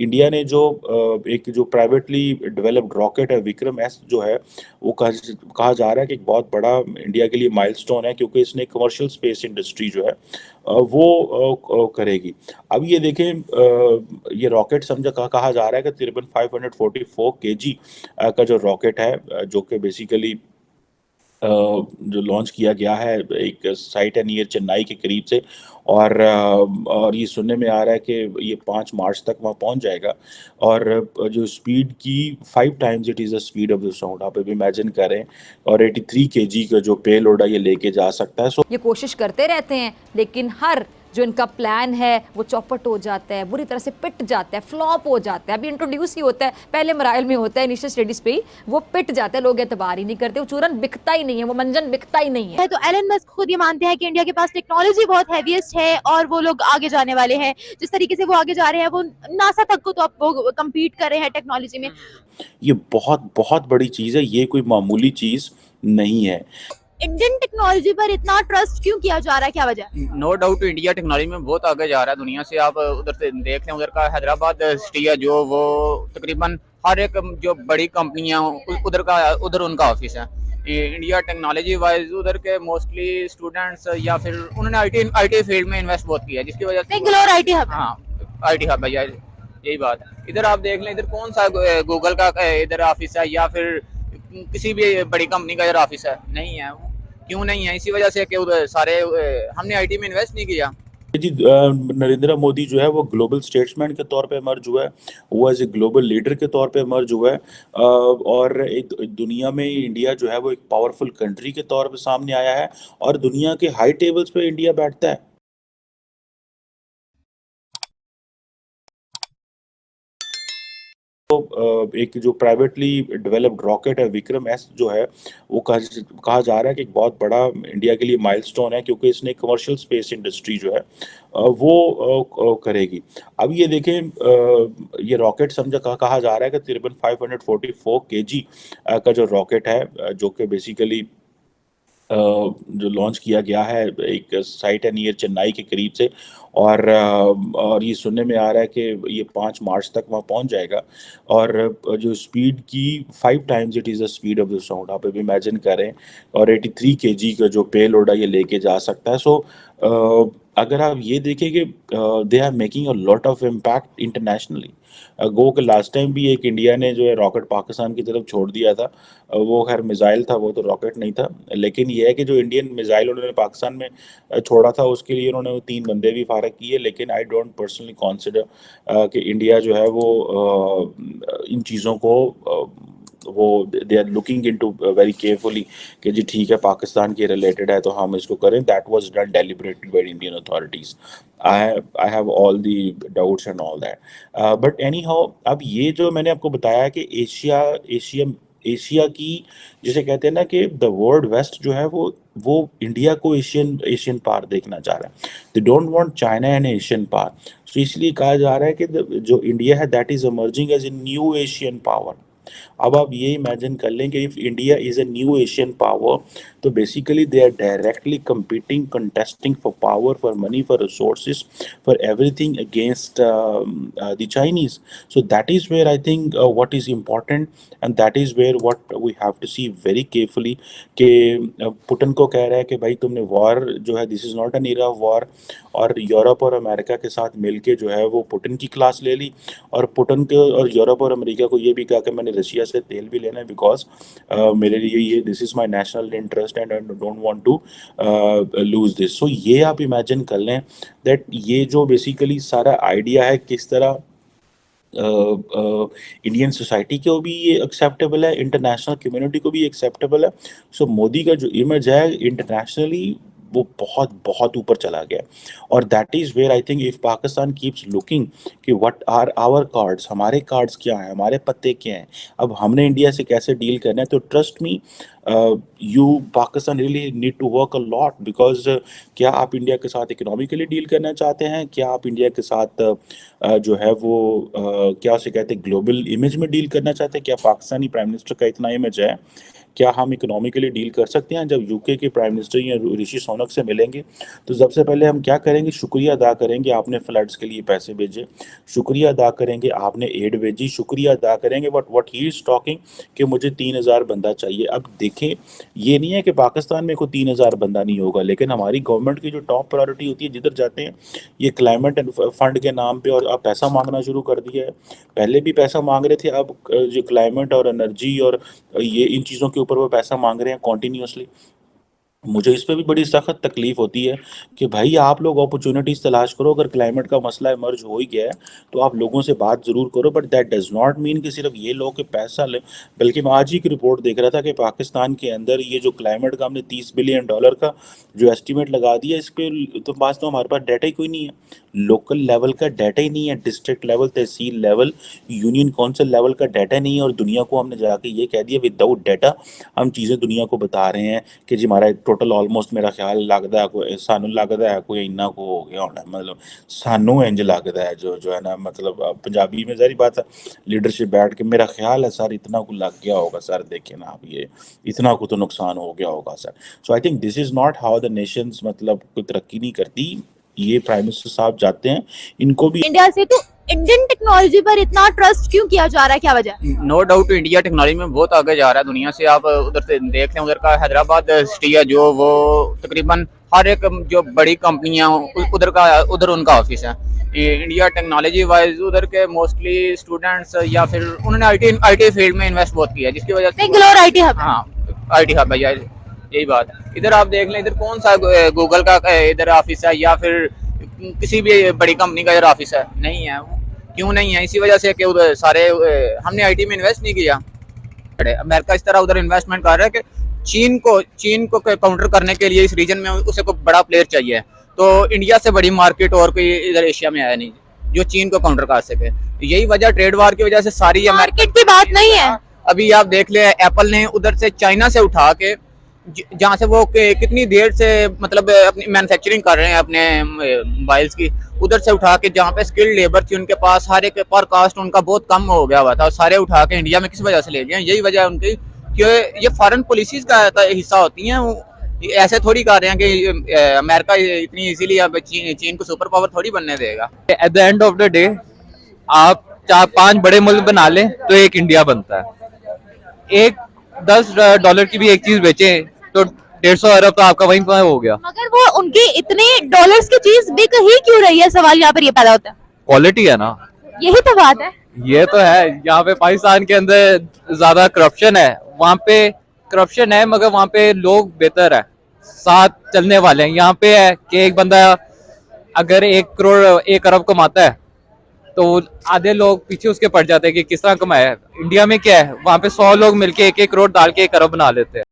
India ने जो एक जो प्राइवेटली डेवलप्ड रॉकेट है विक्रम एस जो है वो कहा जा रहा है कि एक बहुत बड़ा इंडिया के लिए माइलस्टोन है, क्योंकि इसने कमर्शियल स्पेस इंडस्ट्री जो है वो करेगी। अब ये देखें, ये रॉकेट समझा कहा जा रहा है कि तकरीबन 544 kg का जो रॉकेट है, जो कि बेसिकली जो लॉन्च किया गया है, एक साइट है नियर चेन्नई के करीब से। और ये सुनने में आ रहा है कि ये 5 मार्च तक वहाँ पहुँच जाएगा। और जो स्पीड की 5 times it is the speed of the sound, आप अभी इमेजिन करें। और 83 kg का जो पेलोड है ये लेके जा सकता है। सो ये कोशिश करते रहते हैं, लेकिन हर जो इनका प्लान है वो चौपट हो जाता है, बुरी तरह से पिट जाता है, फ्लॉप हो जाता है। अभी इंट्रोड्यूस ही होता है, पहले मराइल में होता है, इनिशियल स्टेजेस पे ही वो पिट जाता है, लोग एतबार ही नहीं करते, वो चूरन बिकता ही नहीं है, वो मंजन बिकता ही नहीं है। तो एलन मस्क खुद ये मानते हैं कि इंडिया के पास टेक्नोलॉजी बहुत हैवीएस्ट है और वो लोग आगे जाने वाले हैं। जिस तरीके से वो आगे जा रहे हैं, वो नासा तक को तो अब वो कम्पीट कर रहे हैं टेक्नोलॉजी में। ये बहुत बहुत बड़ी चीज़ है, ये कोई मामूली चीज़ नहीं है। इंडियन टेक्नोलॉजी पर इतना ट्रस्ट क्यों किया जा रहा है, क्या वजह? नो डाउट इंडिया टेक्नोलॉजी में बहुत आगे जा रहा है दुनिया से। आप उधर से देख लें, उधर का हैदराबाद सिटी है जो, वो तकरीबन हर एक जो बड़ी कंपनियां उधर उनका ऑफिस है। इंडिया टेक्नोलॉजी वाइज उधर के मोस्टली स्टूडेंट्स या फिर उन्होंने आईटी फील्ड में इन्वेस्ट बहुत किया है, जिसकी वजह से बेंगलोर आईटी हब। हाँ, आईटी हब है यार, यही बात। इधर आप देख लें, इधर कौन सा गूगल का इधर ऑफिस है या फिर किसी भी बड़ी कंपनी का इधर ऑफिस है? नहीं है। क्यों नहीं है? इसी वजह से कि उधर सारे हमने आईटी में इन्वेस्ट नहीं किया। जी, नरेंद्र मोदी जो है वो ग्लोबल स्टेट्समैन के तौर पे इमर्ज हुआ है, वो एज ए ग्लोबल लीडर के तौर पे इमर्ज हुआ है। और एक दुनिया में इंडिया जो है वो एक पावरफुल कंट्री के तौर पे सामने आया है, और दुनिया के हाई टेबल्स पे इंडिया बैठता है। तो एक जो प्राइवेटली डेवलप्ड रॉकेट है विक्रम एस जो है वो कहा जा रहा है कि एक बहुत बड़ा इंडिया के लिए माइलस्टोन है, क्योंकि इसने कमर्शियल स्पेस इंडस्ट्री जो है वो करेगी। अब ये देखें, ये रॉकेट समझा कहा जा रहा है कि तकरीबन 544 kg का जो रॉकेट है, जो कि बेसिकली जो लॉन्च किया गया है, एक साइट है नियर चेन्नई के करीब से। और ये सुनने में आ रहा है कि ये 5 मार्च तक वहाँ पहुँच जाएगा। और जो स्पीड की 5 times it is the speed of the sound, आप अभी इमेजिन करें। और 83 kg का जो पेलोड है ये लेके जा सकता है। सो अगर आप ये देखें कि they are making a lot of impact internationally. Go के लास्ट टाइम भी एक इंडिया ने जो है रॉकेट पाकिस्तान की तरफ छोड़ दिया था। वो खैर मिसाइल था, वो तो रॉकेट नहीं था। लेकिन ये है कि जो इंडियन मिसाइल उन्होंने पाकिस्तान में छोड़ा था, उसके लिए उन्होंने 3 बंदे भी फारग किए। लेकिन आई डोंट पर्सनली कॉन्सिडर कि इंडिया जो है वो इन चीज़ों को वो they are looking into very carefully कि जी ठीक है पाकिस्तान के रिलेटेड है तो हम इसको करें। That was done deliberately by Indian authorities. I have all the doubts and all that, but any how अब ये जो मैंने आपको बताया कि एशिया की जिसे कहते हैं ना कि द वर्ल्ड वेस्ट जो है वो इंडिया को एशियन एशियन पार देखना चाह रहा है। They don't want China and Asian power. तो इसलिए कहा जा रहा है कि जो इंडिया है that is emerging as a new Asian power. अब आप ये इमेजिन कर लें कि if India is a new Asian power, तो basically they are directly competing contesting for power, for money, for resources, for everything against the Chinese. So that is where I think what is important, and that is where what we have to see very carefully कि Putin को कह रहा है कि भाई तुमने war जो है this is not an era of war. और यूरोप और अमेरिका के साथ मिलके जो है वो पुतिन की क्लास ले ली। और पुतिन के और यूरोप और अमेरिका को ये भी कहा कि मैंने रशिया से तेल भी लेना है, बिकॉज मेरे लिए ये this is my national interest and I don't want to lose this. So ये आप इमेजिन कर लें दैट ये जो बेसिकली सारा आइडिया है किस तरह इंडियन सोसाइटी को भी ये एक्सेप्टेबल है, इंटरनेशनल कम्युनिटी को भी एक्सेप्टेबल है। सो मोदी का जो इमेज है इंटरनेशनली वो बहुत बहुत ऊपर चला गया। और that is where I think if Pakistan keeps looking कि व्हाट आर आवर कार्ड्स, हमारे कार्ड्स क्या हैं, हमारे पत्ते क्या हैं, अब हमने इंडिया से कैसे डील करना है। तो trust me, you Pakistan really need to work a lot, because क्या आप इंडिया के साथ इकोनॉमिकली डील करना चाहते हैं, क्या आप इंडिया के साथ जो है वो क्या उसे कहते हैं ग्लोबल इमेज में डील करना चाहते हैं। क्या पाकिस्तानी प्राइम मिनिस्टर का इतना इमेज है क्या हम इकोनॉमिकली डील कर सकते हैं? जब यूके के प्राइम मिनिस्टर या ऋषि सुनक से मिलेंगे तो सबसे पहले हम क्या करेंगे? शुक्रिया अदा करेंगे आपने फ्लड्स के लिए पैसे भेजे, शुक्रिया अदा करेंगे आपने एड भेजी, शुक्रिया अदा करेंगे but what he is talking कि मुझे 3000 बंदा चाहिए। अब देखें, ये नहीं है कि पाकिस्तान में कोई 3000 बंदा नहीं होगा, लेकिन हमारी गवर्नमेंट की जो टॉप प्रायोरिटी होती है जिधर जाते हैं ये क्लाइमेट एंड फंड के नाम पे और अब पैसा मांगना शुरू कर दिया है। पहले भी पैसा मांग रहे थे, अब जो क्लाइमेट और एनर्जी और ये इन चीज़ों के ऊपर वो पैसा मांग रहे हैं कॉन्टीन्यूसली। मुझे इस पे भी बड़ी सख्त तकलीफ होती है कि भाई आप लोग अपॉर्चुनिटीज तलाश करो। अगर क्लाइमेट का मसला इमर्ज हो ही गया है तो आप लोगों से बात ज़रूर करो, but that does not mean कि सिर्फ ये लोग के पैसा ले। बल्कि मैं आज ही एक रिपोर्ट देख रहा था कि पाकिस्तान के अंदर ये जो क्लाइमेट का हमने $30 बिलियन का जो एस्टिमेट लगा दिया, इस पे तो पास तो हमारे पास डाटा ही कोई नहीं है। लोकल लेवल का डाटा ही नहीं है, डिस्ट्रिक्ट लेवल, तहसील लेवल, यूनियन काउंसिल लेवल का डाटा नहीं है, और दुनिया को हमने जाके ये कह दिया विदाउट डाटा हम चीज़ें दुनिया को बता रहे हैं कि जी हमारा टोटल ऑलमोस्ट मेरा ख्याल लगता है कोई सानू लगता है कोई इन्ना को हो गया होना, मतलब सानू इंज लगता है जो जो है ना, मतलब पंजाबी में ज़ाहिर बात है लीडरशिप बैठ के मेरा ख्याल है सर इतना को लग गया होगा सर, देखें ना आप ये इतना को तो नुकसान हो गया होगा sir. So I think this is not how the Nations मतलब कोई तरक्की नहीं करती। ये प्राइम मिनिस्टर साहब जाते हैं, इनको भी इंडिया से, तो इंडियन टेक्नोलॉजी पर इतना ट्रस्ट क्यों किया जा रहा है, क्या वजह? नो डाउट इंडिया टेक्नोलॉजी में बहुत आगे जा रहा है दुनिया से। आप उधर से देख लें, उधर का हैदराबाद सिटी है जो वो तकरीबन हर एक जो बड़ी कंपनियां उधर उनका ऑफिस है। ये इंडिया टेक्नोलॉजी वाइज उधर के मोस्टली स्टूडेंट्स या फिर उन्होंने आईटी फील्ड में इन्वेस्ट बहुत किया है, जिसकी वजह से बेंगलोर आईटी हब। हाँ आईटी हब है यार, यही बात है। इधर आप देख लें, इधर कौन सा गूगल का इधर ऑफिस है या फिर किसी भी बड़ी कंपनी का इधर ऑफिस है? नहीं है। क्यों नहीं है? इसी वजह से कि उधर सारे हमने आईटी में इन्वेस्ट नहीं किया। अमेरिका इस तरह उधर इन्वेस्टमेंट कर रहा है कि चीन को काउंटर करने के लिए इस रीजन में उसे कोई बड़ा प्लेयर चाहिए। तो इंडिया से बड़ी मार्केट और कोई इधर एशिया में आया नहीं जो चीन को काउंटर कर सके। यही वजह, ट्रेड वार की वजह से सारी मार्केट की बात नहीं है। अभी आप देख ले, एप्पल ने उधर से चाइना से उठा के जहाँ से वो कितनी देर से मतलब अपनी मैन्युफैक्चरिंग कर रहे हैं अपने मोबाइल्स की, उधर से उठा के जहाँ पे स्किल्ड लेबर थी उनके पास हर एक पर कास्ट उनका बहुत कम हो गया हुआ था, सारे उठा के इंडिया में किस वजह से ले गए? यही वजह है उनकी कि ये फॉरेन पॉलिसीज का हिस्सा होती हैं। ऐसे थोड़ी कर रहे हैं कि अमेरिका इतनी इजीली अब चीन को सुपर पावर थोड़ी बनने देगा। At the end of the day आप 4-5 बड़े मुल्क बना लें तो एक इंडिया बनता है। एक $10 की भी एक चीज बेचे तो 150 अरब तो आपका वहीं पर हो गया। मगर वो उनके इतने डॉलर्स की चीज बिक ही क्यों रही है, सवाल यहाँ पर ये पैदा होता है। क्वालिटी है ना, यही तो बात है। ये तो है। यहाँ पे पाकिस्तान के अंदर ज्यादा करप्शन है, वहाँ पे करप्शन है मगर वहाँ पे लोग बेहतर है, साथ चलने वाले हैं। यहाँ पे है कि एक बंदा अगर 1 अरब कमाता है तो आधे लोग पीछे उसके पड़ जाते हैं कि किस तरह कमाया है। इंडिया में क्या है, वहाँ पे 100 लोग मिलके 1 करोड़ डाल के 1 अरब बना लेते हैं।